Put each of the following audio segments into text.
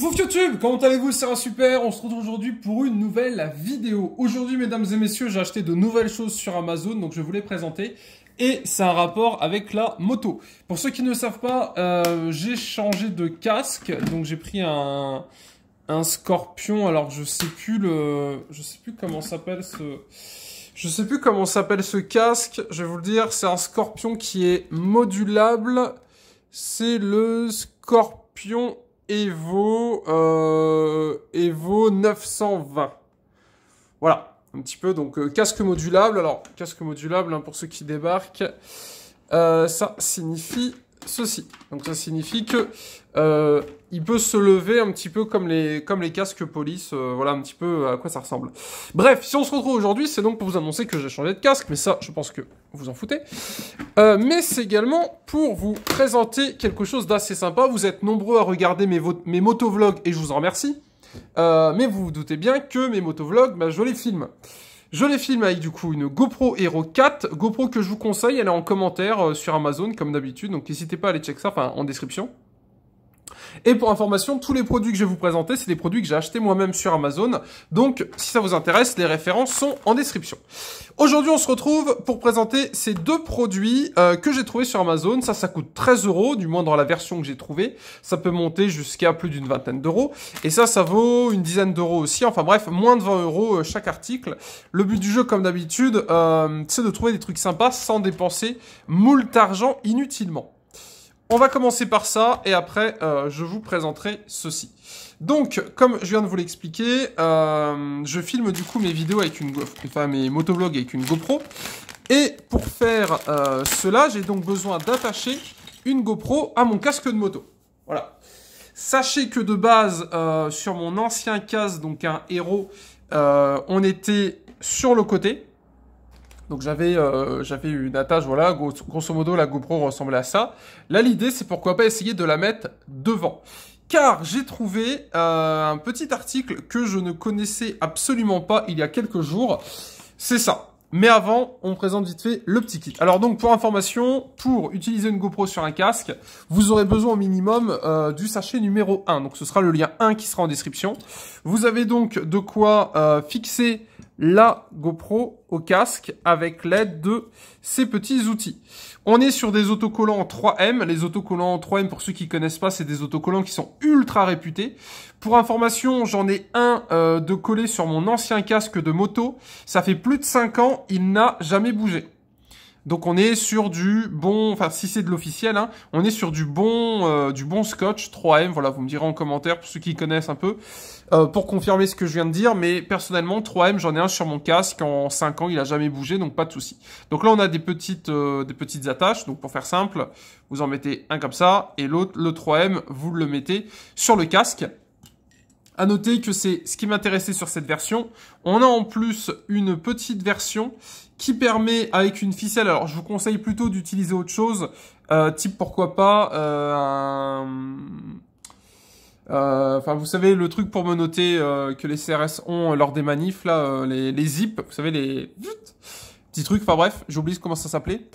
Coucou YouTube, comment allez-vous? C'est un super, on se retrouve aujourd'hui pour une nouvelle vidéo. Aujourd'hui, mesdames et messieurs, j'ai acheté de nouvelles choses sur Amazon, donc je vais vous les présenter. Et c'est un rapport avec la moto. Pour ceux qui ne le savent pas, j'ai changé de casque, donc j'ai pris un Scorpion. Alors je sais plus comment s'appelle ce casque. Je vais vous le dire, c'est un Scorpion qui est modulable. C'est le Scorpion Evo 920. Voilà, un petit peu, donc casque modulable. Alors, casque modulable, hein, pour ceux qui débarquent, ça signifie ceci. Donc ça signifie que il peut se lever un petit peu comme les casques police. Voilà un petit peu à quoi ça ressemble. Bref, si on se retrouve aujourd'hui, c'est donc pour vous annoncer que j'ai changé de casque, mais ça, je pense que vous en foutez. Mais c'est également pour vous présenter quelque chose d'assez sympa. Vous êtes nombreux à regarder mes motovlogs et je vous en remercie. Mais vous vous doutez bien que mes motovlogs, bah, je les filme. Je les filme avec du coup une GoPro Hero 4, GoPro que je vous conseille, elle est en commentaire sur Amazon comme d'habitude, donc n'hésitez pas à aller check ça, enfin en description. Et pour information, tous les produits que je vais vous présenter, c'est des produits que j'ai achetés moi-même sur Amazon. Donc, si ça vous intéresse, les références sont en description. Aujourd'hui, on se retrouve pour présenter ces deux produits que j'ai trouvés sur Amazon. Ça coûte 13 €, du moins dans la version que j'ai trouvée. Ça peut monter jusqu'à plus d'une vingtaine d'euros. Et ça vaut une dizaine d'euros aussi. Enfin bref, moins de 20 € chaque article. Le but du jeu, comme d'habitude, c'est de trouver des trucs sympas sans dépenser moult argent inutilement. On va commencer par ça et après je vous présenterai ceci. Donc, comme je viens de vous l'expliquer, je filme du coup mes vidéos avec mes motovlogs avec une GoPro. Et pour faire cela, j'ai donc besoin d'attacher une GoPro à mon casque de moto. Voilà. Sachez que de base, sur mon ancien casque, donc un Hero, on était sur le côté. Donc j'avais une attache, voilà, grosso modo la GoPro ressemblait à ça. Là l'idée c'est pourquoi pas essayer de la mettre devant. Car j'ai trouvé un petit article que je ne connaissais absolument pas il y a quelques jours. C'est ça. Mais avant, on présente vite fait le petit kit. Alors donc pour information, pour utiliser une GoPro sur un casque, vous aurez besoin au minimum du sachet numéro 1. Donc ce sera le lien 1 qui sera en description. Vous avez donc de quoi fixer la GoPro au casque avec l'aide de ces petits outils. On est sur des autocollants 3M. Les autocollants 3M, pour ceux qui connaissent pas, c'est des autocollants qui sont ultra réputés. Pour information, j'en ai un de collé sur mon ancien casque de moto. Ça fait plus de 5 ans, il n'a jamais bougé. Donc on est sur du bon, enfin si c'est de l'officiel, hein, on est sur du bon scotch 3M. Voilà, vous me direz en commentaire pour ceux qui connaissent un peu pour confirmer ce que je viens de dire. Mais personnellement 3M, j'en ai un sur mon casque en 5 ans, il a jamais bougé, donc pas de souci. Donc là on a des petites attaches. Donc pour faire simple, vous en mettez un comme ça et l'autre, le 3M, vous le mettez sur le casque. À noter que c'est ce qui m'intéressait sur cette version. On a en plus une petite version qui permet avec une ficelle. Alors je vous conseille plutôt d'utiliser autre chose, type pourquoi pas enfin vous savez le truc pour menotter que les CRS ont lors des manifs là, les zips, vous savez les petits trucs. Enfin bref, j'ai oublié comment ça s'appelait.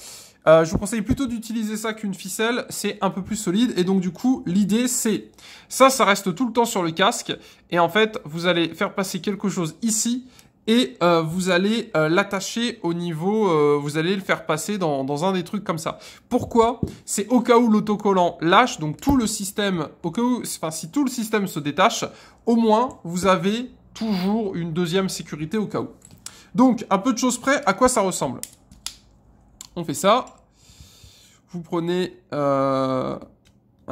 Je vous conseille plutôt d'utiliser ça qu'une ficelle, c'est un peu plus solide. Et donc du coup, l'idée c'est, ça reste tout le temps sur le casque. Et en fait, vous allez faire passer quelque chose ici. Et vous allez l'attacher au niveau, vous allez le faire passer dans un des trucs comme ça. Pourquoi? C'est au cas où l'autocollant lâche, donc tout le système, au cas où, enfin si tout le système se détache, au moins vous avez toujours une deuxième sécurité au cas où. Donc, un peu de choses près, à quoi ça ressemble? On fait ça. Vous prenez un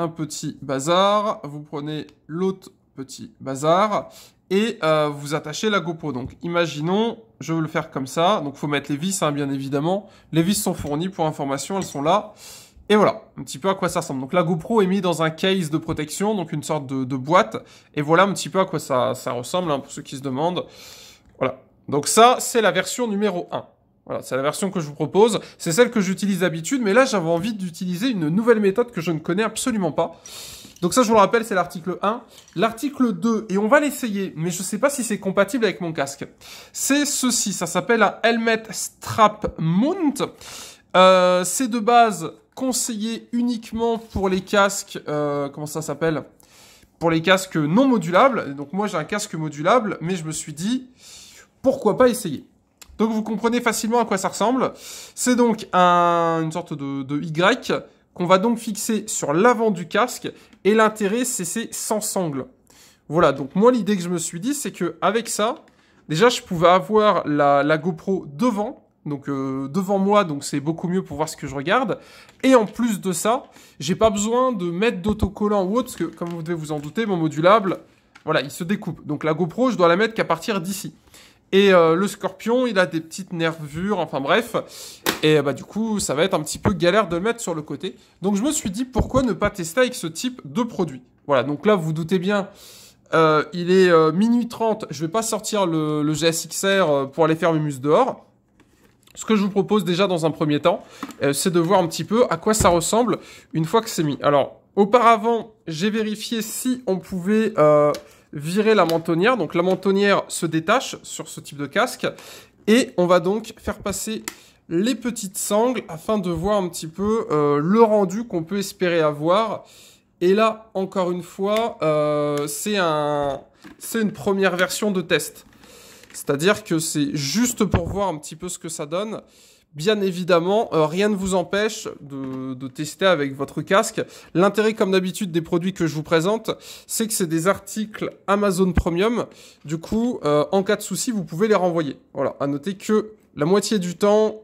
petit bazar. Vous prenez l'autre petit bazar. Et vous attachez la GoPro. Donc, imaginons, je veux le faire comme ça. Donc, il faut mettre les vis, hein, bien évidemment. Les vis sont fournies pour information, elles sont là. Et voilà, un petit peu à quoi ça ressemble. Donc, la GoPro est mise dans un case de protection, donc une sorte de boîte. Et voilà un petit peu à quoi ça ressemble, hein, pour ceux qui se demandent. Voilà. Donc ça, c'est la version numéro 1. Voilà, c'est la version que je vous propose. C'est celle que j'utilise d'habitude, mais là, j'avais envie d'utiliser une nouvelle méthode que je ne connais absolument pas. Donc ça, je vous le rappelle, c'est l'article 1. L'article 2, et on va l'essayer, mais je ne sais pas si c'est compatible avec mon casque. C'est ceci, ça s'appelle un Helmet Strap Mount. C'est de base conseillé uniquement pour les casques, comment ça s'appelle ? pour les casques non modulables. Donc moi j'ai un casque modulable, mais je me suis dit, pourquoi pas essayer. Donc vous comprenez facilement à quoi ça ressemble. C'est donc une sorte de Y qu'on va donc fixer sur l'avant du casque, et l'intérêt c'est sans sangle. Voilà, donc moi l'idée que je me suis dit, c'est que avec ça, déjà je pouvais avoir la GoPro devant, donc devant moi, donc c'est beaucoup mieux pour voir ce que je regarde. Et en plus de ça, j'ai pas besoin de mettre d'autocollant ou autre, parce que comme vous devez vous en douter, mon modulable, voilà, il se découpe. Donc la GoPro, je dois la mettre qu'à partir d'ici. Et le Scorpion, il a des petites nervures, enfin bref. Et bah du coup, ça va être un petit peu galère de le mettre sur le côté. Donc je me suis dit, pourquoi ne pas tester avec ce type de produit? Voilà, donc là, vous vous doutez bien, il est minuit 30. Je vais pas sortir le GSXR pour aller faire mes muses dehors. Ce que je vous propose déjà dans un premier temps, c'est de voir un petit peu à quoi ça ressemble une fois que c'est mis. Alors, auparavant, j'ai vérifié si on pouvait virer la mentonnière. Donc la mentonnière se détache sur ce type de casque. Et on va donc faire passer les petites sangles afin de voir un petit peu le rendu qu'on peut espérer avoir. Et là, encore une fois, c'est une première version de test. C'est-à-dire que c'est juste pour voir un petit peu ce que ça donne. Bien évidemment, rien ne vous empêche de tester avec votre casque. L'intérêt, comme d'habitude, des produits que je vous présente, c'est que c'est des articles Amazon Premium. Du coup, en cas de souci, vous pouvez les renvoyer. Voilà, à noter que la moitié du temps,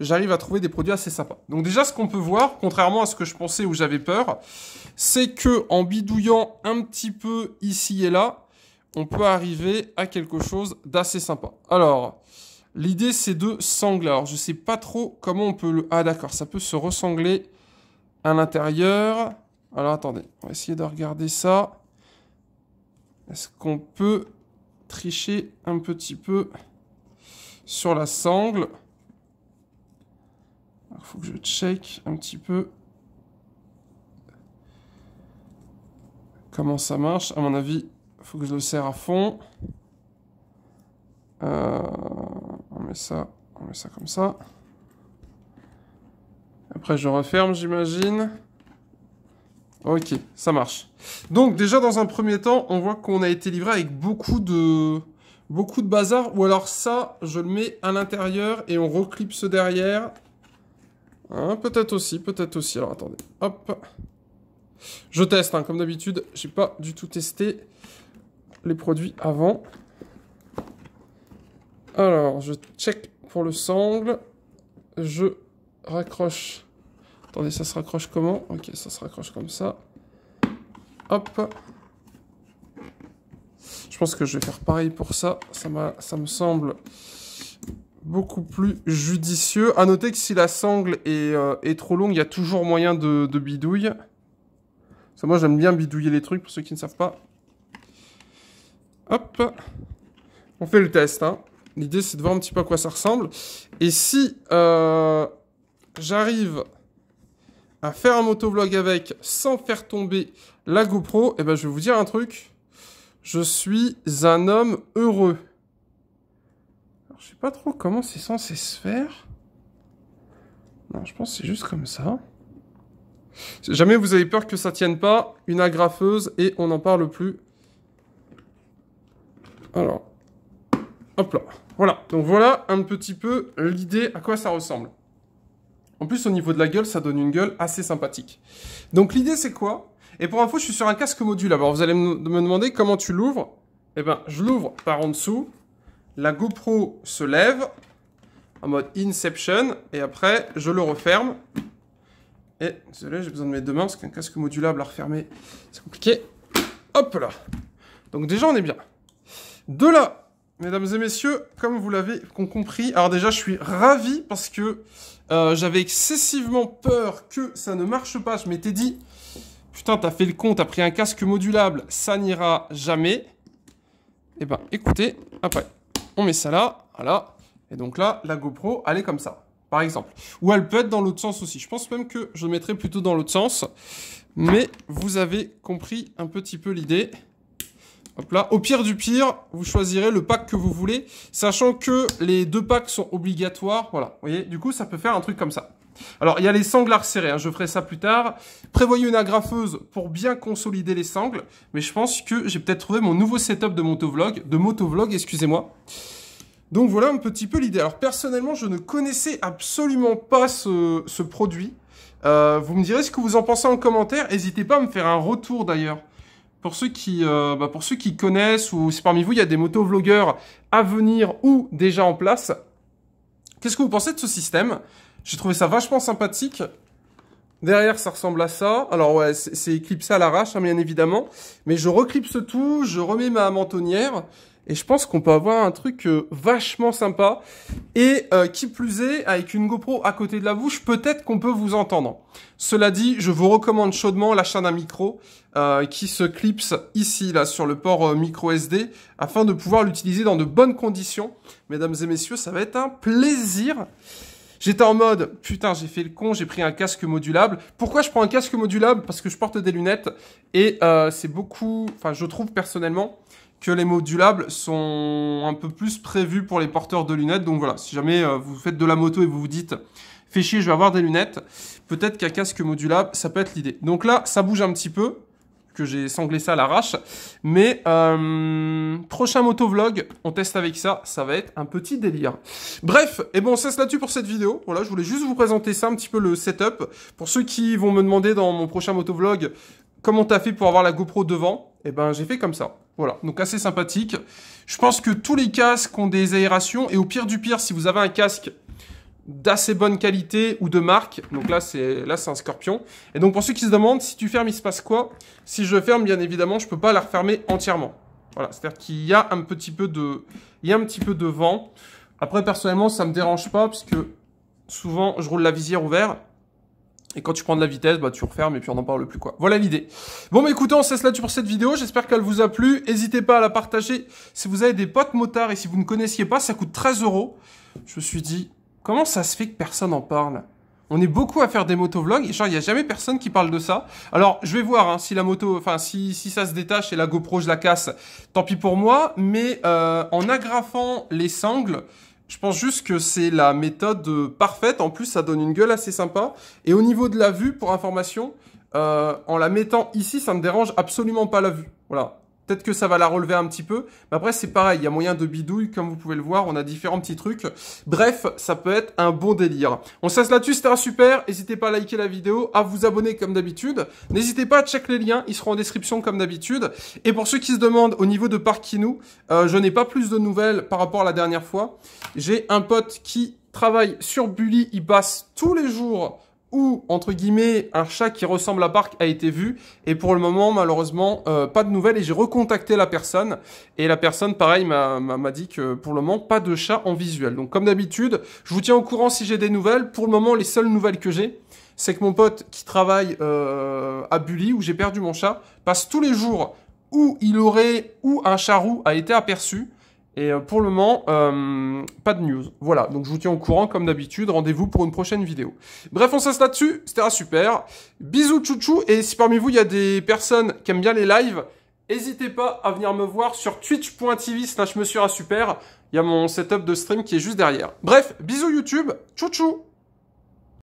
j'arrive à trouver des produits assez sympas. Donc déjà, ce qu'on peut voir, contrairement à ce que je pensais où j'avais peur, c'est que en bidouillant un petit peu ici et là, on peut arriver à quelque chose d'assez sympa. Alors, l'idée, c'est de sangler. Alors, je sais pas trop comment on peut le... Ah, d'accord, ça peut se ressangler à l'intérieur. Alors, attendez, on va essayer de regarder ça. Est-ce qu'on peut tricher un petit peu sur la sangle? Il faut que je check un petit peu comment ça marche. À mon avis, il faut que je le serre à fond. On met ça comme ça. Après, je referme, j'imagine. Ok, ça marche. Donc, déjà, dans un premier temps, on voit qu'on a été livré avec beaucoup de bazar. Ou alors ça, je le mets à l'intérieur et on reclipse derrière. Hein, peut-être aussi. Alors, attendez. Hop. Je teste, hein, comme d'habitude. J'ai pas du tout testé les produits avant. Alors, je check pour le sangle. Je raccroche. Attendez, ça se raccroche comment? Ok, ça se raccroche comme ça. Hop. Je pense que je vais faire pareil pour ça. Ça me semble beaucoup plus judicieux. À noter que si la sangle est trop longue, il y a toujours moyen de bidouille. Ça, moi, j'aime bien bidouiller les trucs, pour ceux qui ne savent pas. Hop. On fait le test, hein. L'idée, c'est de voir un petit peu à quoi ça ressemble. Et si j'arrive à faire un motovlog avec sans faire tomber la GoPro, eh ben, je vais vous dire un truc. Je suis un homme heureux. Alors, je sais pas trop comment c'est censé se faire. Non, je pense que c'est juste comme ça. Si jamais vous avez peur que ça tienne pas, une agrafeuse et on n'en parle plus. Alors, hop là. Voilà, donc voilà un petit peu l'idée à quoi ça ressemble. En plus, au niveau de la gueule, ça donne une gueule assez sympathique. Donc l'idée, c'est quoi? Et pour info, je suis sur un casque modulable. Alors vous allez me demander comment tu l'ouvres. Eh ben, je l'ouvre par en dessous. La GoPro se lève en mode Inception. Et après, je le referme. Et désolé, j'ai besoin de mes deux mains parce qu'un casque modulable à refermer, c'est compliqué. Hop là. Donc déjà, on est bien. De là, mesdames et messieurs, comme vous l'avez compris, alors déjà, je suis ravi parce que j'avais excessivement peur que ça ne marche pas. Je m'étais dit, putain, t'as fait le con, t'as pris un casque modulable, ça n'ira jamais. Eh ben, écoutez, après, on met ça là, voilà. Et donc là, la GoPro, elle est comme ça, par exemple. Ou elle peut être dans l'autre sens aussi. Je pense même que je le mettrai plutôt dans l'autre sens. Mais vous avez compris un petit peu l'idée. Hop là. Au pire du pire, vous choisirez le pack que vous voulez, sachant que les deux packs sont obligatoires. Voilà, vous voyez, du coup, ça peut faire un truc comme ça. Alors, il y a les sangles à resserrer, hein, je ferai ça plus tard. Prévoyez une agrafeuse pour bien consolider les sangles. Mais je pense que j'ai peut-être trouvé mon nouveau setup de motovlog, excusez-moi. Donc voilà un petit peu l'idée. Alors personnellement, je ne connaissais absolument pas ce produit. Vous me direz ce que vous en pensez en commentaire. N'hésitez pas à me faire un retour d'ailleurs. Pour ceux qui connaissent ou si parmi vous il y a des motovlogueurs à venir ou déjà en place, qu'est-ce que vous pensez de ce système? J'ai trouvé ça vachement sympathique. Derrière, ça ressemble à ça. Alors ouais, c'est clipsé à l'arrache, hein, bien évidemment. Mais je reclipse tout, je remets ma mentonnière. Et je pense qu'on peut avoir un truc vachement sympa. Et qui plus est, avec une GoPro à côté de la bouche, peut-être qu'on peut vous entendre. Cela dit, je vous recommande chaudement l'achat d'un micro qui se clipse ici, là, sur le port micro SD, afin de pouvoir l'utiliser dans de bonnes conditions. Mesdames et messieurs, ça va être un plaisir. J'étais en mode, putain, j'ai fait le con, j'ai pris un casque modulable. Pourquoi je prends un casque modulable? Parce que je porte des lunettes et c'est beaucoup... Enfin, je trouve personnellement que les modulables sont un peu plus prévus pour les porteurs de lunettes. Donc voilà, si jamais vous faites de la moto et vous vous dites, fais chier, je vais avoir des lunettes, peut-être qu'un casque modulable, ça peut être l'idée. Donc là, ça bouge un petit peu, que j'ai sanglé ça à l'arrache. Mais prochain motovlog, on teste avec ça, ça va être un petit délire. Bref, et bon, c'est là-dessus pour cette vidéo. Voilà, je voulais juste vous présenter ça, un petit peu le setup. Pour ceux qui vont me demander dans mon prochain motovlog, comment t'as fait pour avoir la GoPro devant? Eh ben, j'ai fait comme ça. Voilà, donc assez sympathique. Je pense que tous les casques ont des aérations. Et au pire du pire, si vous avez un casque d'assez bonne qualité ou de marque, donc là c'est un Scorpion. Et donc pour ceux qui se demandent, si tu fermes, il se passe quoi? Si je ferme, bien évidemment, je peux pas la refermer entièrement. Voilà, c'est-à-dire qu'il y a un petit peu de vent. Après, personnellement, ça me dérange pas, parce que souvent, je roule la visière ouverte. Et quand tu prends de la vitesse, bah tu refermes et puis on n'en parle plus quoi. Voilà l'idée. Bon bah écoutez, on se laisse là-dessus pour cette vidéo. J'espère qu'elle vous a plu. N'hésitez pas à la partager si vous avez des potes motards et si vous ne connaissiez pas, ça coûte 13 €. Je me suis dit, comment ça se fait que personne en parle? On est beaucoup à faire des motovlogs et genre il n'y a jamais personne qui parle de ça. Alors je vais voir hein, si la moto, enfin si ça se détache et la GoPro je la casse, tant pis pour moi. Mais en agrafant les sangles, je pense juste que c'est la méthode parfaite. En plus, ça donne une gueule assez sympa. Et au niveau de la vue, pour information, en la mettant ici, ça ne dérange absolument pas la vue. Voilà. Peut-être que ça va la relever un petit peu. Mais après, c'est pareil. Il y a moyen de bidouille. Comme vous pouvez le voir, on a différents petits trucs. Bref, ça peut être un bon délire. On se laisse là-dessus. C'était un super. N'hésitez pas à liker la vidéo, à vous abonner comme d'habitude. N'hésitez pas à checker les liens. Ils seront en description comme d'habitude. Et pour ceux qui se demandent au niveau de Parkinou, je n'ai pas plus de nouvelles par rapport à la dernière fois. J'ai un pote qui travaille sur Bully. Il passe tous les jours où, entre guillemets, un chat qui ressemble à Park a été vu. Et pour le moment, malheureusement, pas de nouvelles. Et j'ai recontacté la personne. Et la personne, pareil, m'a dit que pour le moment, pas de chat en visuel. Donc, comme d'habitude, je vous tiens au courant si j'ai des nouvelles. Pour le moment, les seules nouvelles que j'ai, c'est que mon pote qui travaille à Bully, où j'ai perdu mon chat, passe tous les jours où un charroux a été aperçu. Et pour le moment, pas de news. Voilà, donc je vous tiens au courant comme d'habitude. Rendez-vous pour une prochaine vidéo. Bref, on se laisse là-dessus. C'était super. Bisous chouchou. Et si parmi vous, il y a des personnes qui aiment bien les lives, n'hésitez pas à venir me voir sur twitch.tv/monsieur super. Il y a mon setup de stream qui est juste derrière. Bref, bisous YouTube. Chouchou.